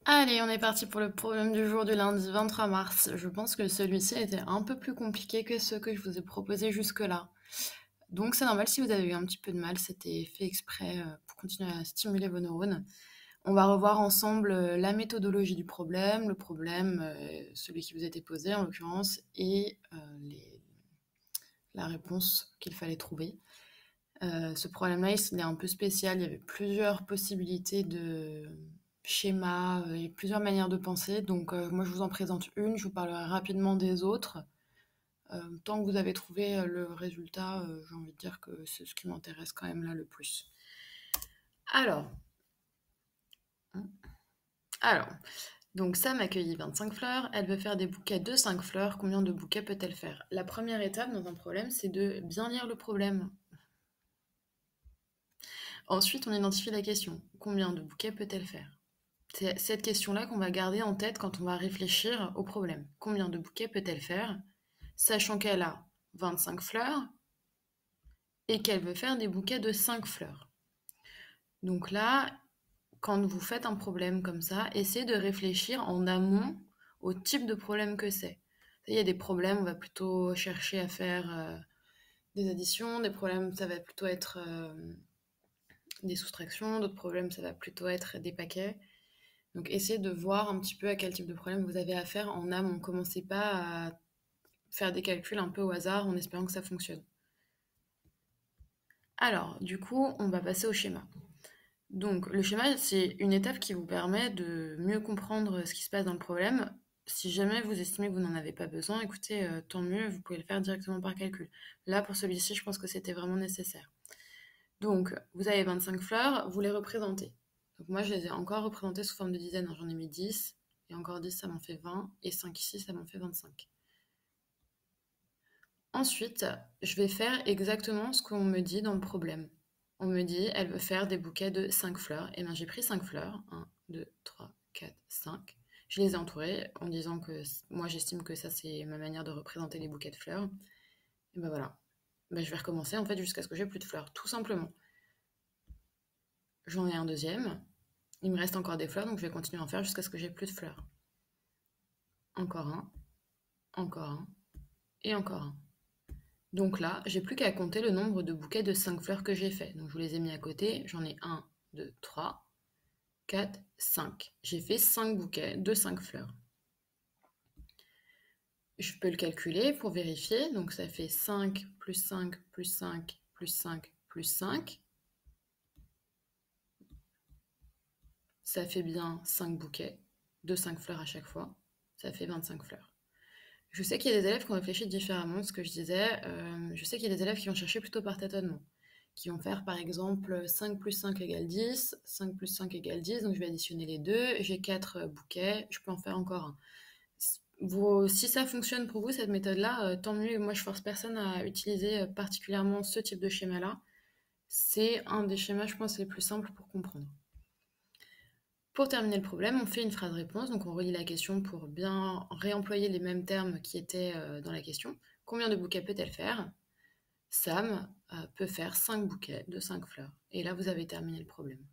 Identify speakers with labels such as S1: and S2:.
S1: Allez, on est parti pour le problème du jour du lundi 23 mars. Je pense que celui-ci était un peu plus compliqué que ceux que je vous ai proposés jusque-là. Donc c'est normal si vous avez eu un petit peu de mal, c'était fait exprès pour continuer à stimuler vos neurones. On va revoir ensemble la méthodologie du problème, le problème, celui qui vous était posé en l'occurrence, et la réponse qu'il fallait trouver. Ce problème-là, il est un peu spécial. Il y avait plusieurs possibilités de schémas et plusieurs manières de penser. Donc, moi, je vous en présente une. Je vous parlerai rapidement des autres. Tant que vous avez trouvé le résultat, j'ai envie de dire que c'est ce qui m'intéresse quand même là le plus. Alors, alors, donc Sam a cueilli 25 fleurs. Elle veut faire des bouquets de 5 fleurs. Combien de bouquets peut-elle faire? La première étape dans un problème, c'est de bien lire le problème. Ensuite, on identifie la question. Combien de bouquets peut-elle faire? C'est cette question-là qu'on va garder en tête quand on va réfléchir au problème. Combien de bouquets peut-elle faire, sachant qu'elle a 25 fleurs et qu'elle veut faire des bouquets de 5 fleurs. Donc là, quand vous faites un problème comme ça, essayez de réfléchir en amont au type de problème que c'est. Il y a des problèmes, on va plutôt chercher à faire des additions, des problèmes, ça va plutôt être des soustractions, d'autres problèmes, ça va plutôt être des paquets. Donc essayez de voir un petit peu à quel type de problème vous avez affaire en amont. Commencez pas à faire des calculs un peu au hasard en espérant que ça fonctionne. Alors, du coup, on va passer au schéma. Donc, le schéma, c'est une étape qui vous permet de mieux comprendre ce qui se passe dans le problème. Si jamais vous estimez que vous n'en avez pas besoin, écoutez, tant mieux, vous pouvez le faire directement par calcul. Là, pour celui-ci, je pense que c'était vraiment nécessaire. Donc, vous avez 25 fleurs, vous les représentez. Donc, moi, je les ai encore représentées sous forme de dizaines. J'en ai mis 10, et encore 10, ça m'en fait 20, et 5 ici, ça m'en fait 25. Ensuite, je vais faire exactement ce qu'on me dit dans le problème. On me dit, elle veut faire des bouquets de 5 fleurs. Et bien, j'ai pris 5 fleurs. Un, 2, 3, 4, 5. Je les ai entourées en disant que moi, j'estime que ça, c'est ma manière de représenter les bouquets de fleurs. Et ben voilà. Ben, je vais recommencer en fait jusqu'à ce que j'ai plus de fleurs, tout simplement. J'en ai un deuxième. Il me reste encore des fleurs, donc je vais continuer à en faire jusqu'à ce que j'ai plus de fleurs. Encore un, et encore un. Donc là, j'ai plus qu'à compter le nombre de bouquets de 5 fleurs que j'ai fait. Donc je vous les ai mis à côté. J'en ai 1, 2, 3, 4, 5. J'ai fait 5 bouquets de 5 fleurs. Je peux le calculer pour vérifier. Donc ça fait 5 plus 5 plus 5 plus 5 plus 5. Ça fait bien 5 bouquets de 5 fleurs à chaque fois. Ça fait 25 fleurs. Je sais qu'il y a des élèves qui ont réfléchi différemment de ce que je disais. Je sais qu'il y a des élèves qui vont chercher plutôt par tâtonnement, qui vont faire par exemple 5 plus 5 égale 10, 5 plus 5 égale 10, donc je vais additionner les deux, j'ai 4 bouquets, je peux en faire encore un. Si ça fonctionne pour vous, cette méthode-là, tant mieux. Moi, je force personne à utiliser particulièrement ce type de schéma-là. C'est un des schémas, je pense, les plus simples pour comprendre. Pour terminer le problème, on fait une phrase-réponse, donc on relit la question pour bien réemployer les mêmes termes qui étaient dans la question. Combien de bouquets peut-elle faire? Sam peut faire 5 bouquets de 5 fleurs. Et là, vous avez terminé le problème.